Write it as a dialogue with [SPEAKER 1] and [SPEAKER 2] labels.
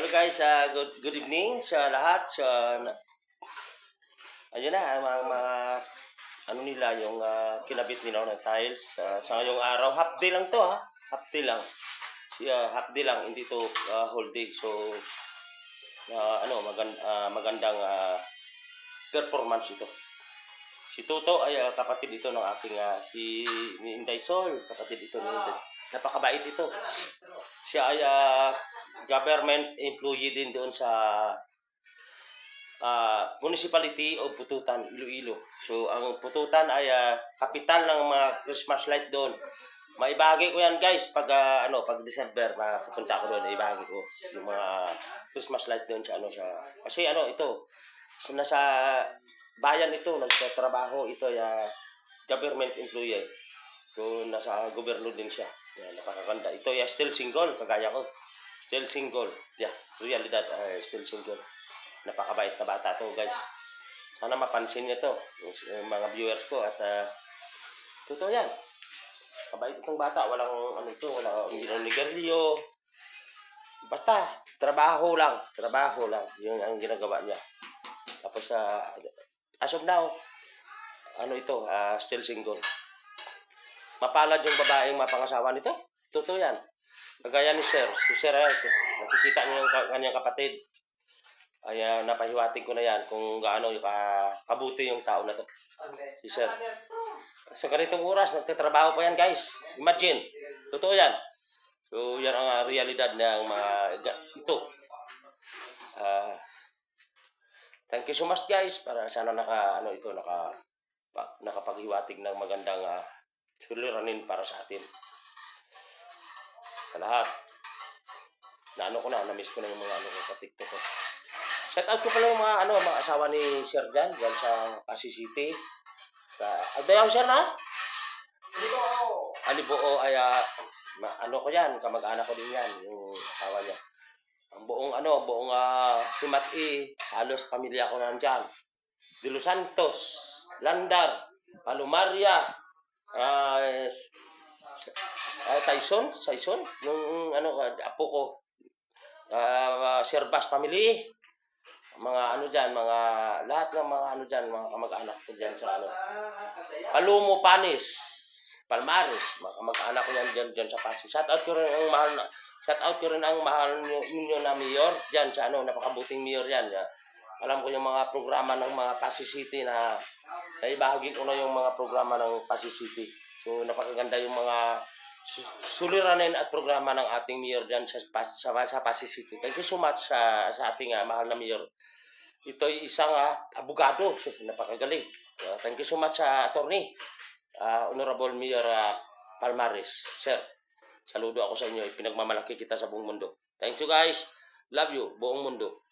[SPEAKER 1] Hello guys, good evening sa lahat. Ayun na, mga ano nila, yung kinabit nila ng tiles. Sa ngayong araw, half day lang to ha. Half day lang. Half day lang, hindi to whole day. So, magandang performance ito. Si Toto ay kapatid ito ng aking si Inday Sol, kapatid ito ni Inday. Napakabait ito. Siya ay government employee din doon sa municipality of Pututan, Iloilo. So ang Pututan ay kapital ng mga Christmas light doon. Maibahagi ko yan guys pag pag December na pupunta ko doon, ibahagi ko yung mga Christmas light doon sa kasi ito nasa bayan ito, nagtatrabaho ito government employee. So nasa gobyerno din siya. Yan, napakaganda. Ito still single, kagaya ko. Still single. Yeah, realidad, still single. Napakabait na bata to guys. Sana mapansin niyo to, yung mga viewers ko at totoo yan. Mabait itong bata, walang hindi lang nigarilyo. Basta, trabaho lang. Yung ang ginagawa niya. Tapos, as of now, still single. Mapalad yung babaeng mapangasawa nito. Totoo yan. Kagaya ni Sir. Si Sir, nakikita niyo yung kanyang kapatid. Ay napahiwatig ko na yan kung gaano kabuti yung tao na to. Si Sir. Sa ganitong oras, nagtatrabaho pa yan guys. Imagine. Totoo yan. So, yan ang realidad ng mga ito. Thank you so much guys para sana nakapaghiwatig ng magandang suliranin para sa atin. Sa lahat. Na-miss ko na yung mga sa TikTok ko. Shout out ko pala yung mga asawa ni Sir dyan sa Pasig City. Dayaw Sir na? Aliboo ay ko yan, kamag-anak ko din yan, yung asawa niya. Ang buong Himati, halos pamilya ko nandyan. De Los Santos, Landar, Palumaria, Saison, yung apo ko, Serbas family, mga lahat ng mga mga kamag-anak ko dyan sa Palumo, Panis, Palmares, mga kamag-anak ko dyan sa Pasig. Shout out ko rin ang mahal ninyo na mayor dyan sa napakabuting mayor yan. Alam ko yung mga programa ng mga Pasig City na ibahagi ko na yung mga programa ng Pasig City. So napakaganda yung mga suliranin at programa ng ating mayor dyan sa Pasig City. Thank you so much sa ating mahal na mayor. Ito ay isang abogado. Napakagaling. Thank you so much sa attorney. Honorable Mayor Palmares. Sir, saludo ako sa inyo. Pinagmamalaki kita sa buong mundo. Thank you guys. Love you, buong mundo.